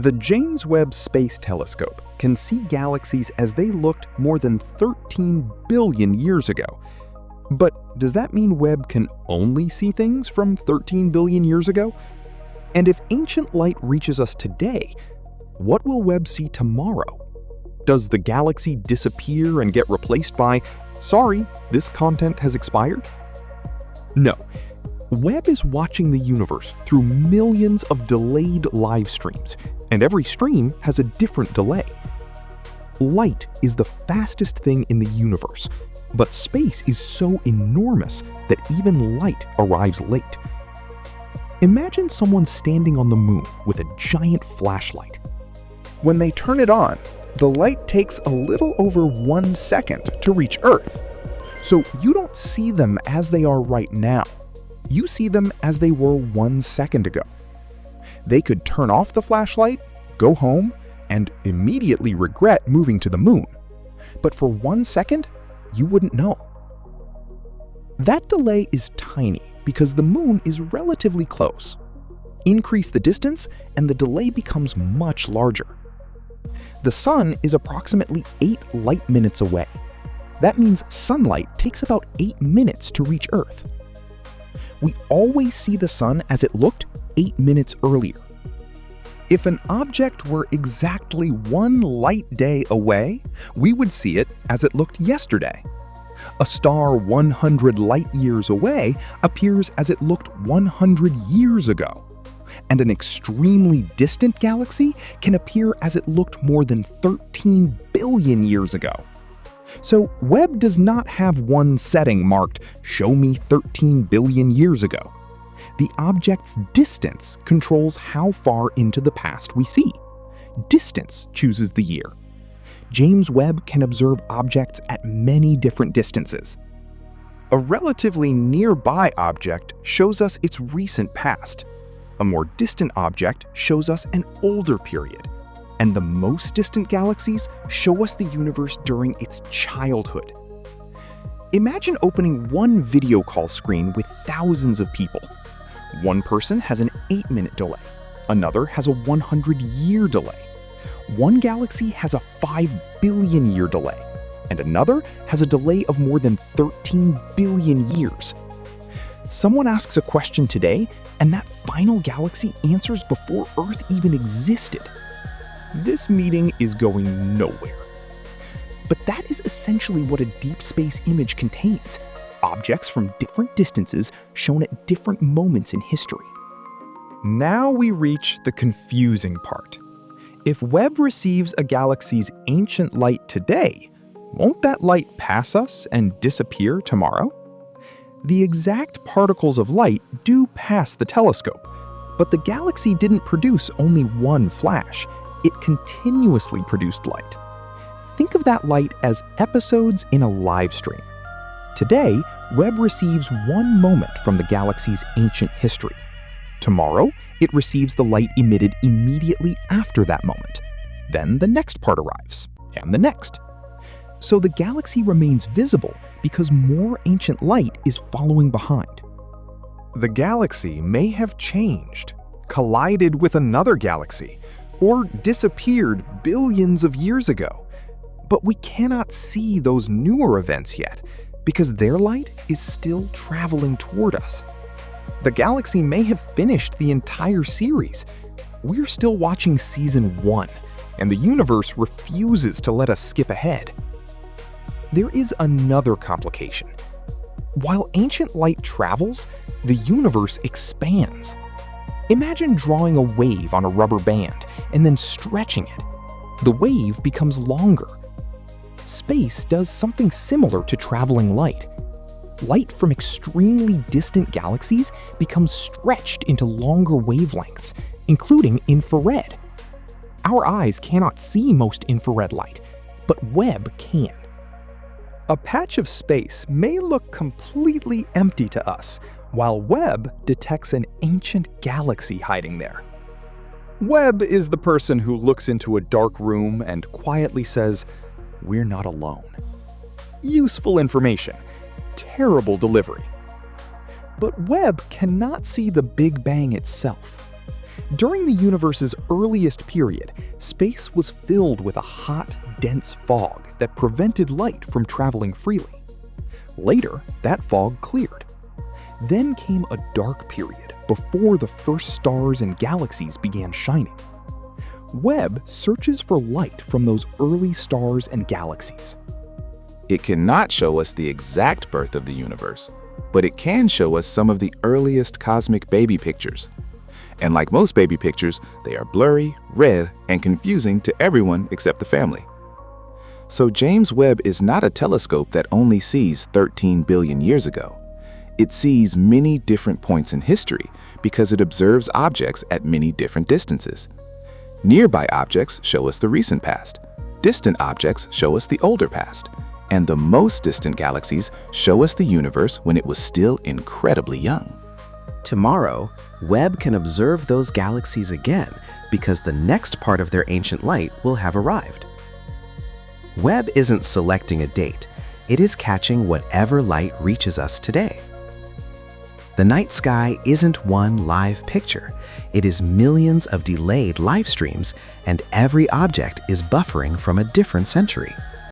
The James Webb Space Telescope can see galaxies as they looked more than 13 billion years ago. But does that mean Webb can only see things from 13 billion years ago? And if ancient light reaches us today, what will Webb see tomorrow? Does the galaxy disappear and get replaced by, "Sorry, this content has expired"? No. Webb is watching the universe through millions of delayed live streams, and every stream has a different delay. Light is the fastest thing in the universe, but space is so enormous that even light arrives late. Imagine someone standing on the moon with a giant flashlight. When they turn it on, the light takes a little over 1 second to reach Earth. So you don't see them as they are right now. You see them as they were 1 second ago. They could turn off the flashlight, go home, and immediately regret moving to the moon. But for 1 second, you wouldn't know. That delay is tiny because the moon is relatively close. Increase the distance and the delay becomes much larger. The sun is approximately 8 light minutes away. That means sunlight takes about 8 minutes to reach Earth. We always see the sun as it looked 8 minutes earlier. If an object were exactly 1 light day away, we would see it as it looked yesterday. A star 100 light years away appears as it looked 100 years ago. And an extremely distant galaxy can appear as it looked more than 13 billion years ago. So Webb does not have one setting marked, "Show me 13 billion years ago." The object's distance controls how far into the past we see. Distance chooses the year. James Webb can observe objects at many different distances. A relatively nearby object shows us its recent past. A more distant object shows us an older period. And the most distant galaxies show us the universe during its childhood. Imagine opening one video call screen with thousands of people. One person has an 8-minute delay. Another has a 100-year delay. One galaxy has a 5 billion year delay, and another has a delay of more than 13 billion years. Someone asks a question today, and that final galaxy answers before Earth even existed. This meeting is going nowhere. But that is essentially what a deep space image contains: objects from different distances shown at different moments in history. Now we reach the confusing part. If Webb receives a galaxy's ancient light today, won't that light pass us and disappear tomorrow? The exact particles of light do pass the telescope, but the galaxy didn't produce only one flash. It continuously produced light. Think of that light as episodes in a live stream. Today, Webb receives one moment from the galaxy's ancient history. Tomorrow, it receives the light emitted immediately after that moment. Then the next part arrives, and the next. So the galaxy remains visible because more ancient light is following behind. The galaxy may have changed, collided with another galaxy, or disappeared billions of years ago. But we cannot see those newer events yet because their light is still traveling toward us. The galaxy may have finished the entire series. We're still watching season 1, and the universe refuses to let us skip ahead. There is another complication. While ancient light travels, the universe expands. Imagine drawing a wave on a rubber band and then stretching it. The wave becomes longer. Space does something similar to traveling light. Light from extremely distant galaxies becomes stretched into longer wavelengths, including infrared. Our eyes cannot see most infrared light, but Webb can. A patch of space may look completely empty to us, while Webb detects an ancient galaxy hiding there. Webb is the person who looks into a dark room and quietly says, "We're not alone." Useful information, terrible delivery. But Webb cannot see the Big Bang itself. During the universe's earliest period, space was filled with a hot, dense fog that prevented light from traveling freely. Later, that fog cleared. Then came a dark period before the first stars and galaxies began shining. Webb searches for light from those early stars and galaxies. It cannot show us the exact birth of the universe, but it can show us some of the earliest cosmic baby pictures. And like most baby pictures, they are blurry, red, and confusing to everyone except the family. So James Webb is not a telescope that only sees 13 billion years ago. It sees many different points in history because it observes objects at many different distances. Nearby objects show us the recent past. Distant objects show us the older past. And the most distant galaxies show us the universe when it was still incredibly young. Tomorrow, Webb can observe those galaxies again because the next part of their ancient light will have arrived. Webb isn't selecting a date, it is catching whatever light reaches us today. The night sky isn't one live picture, it is millions of delayed live streams, and every object is buffering from a different century.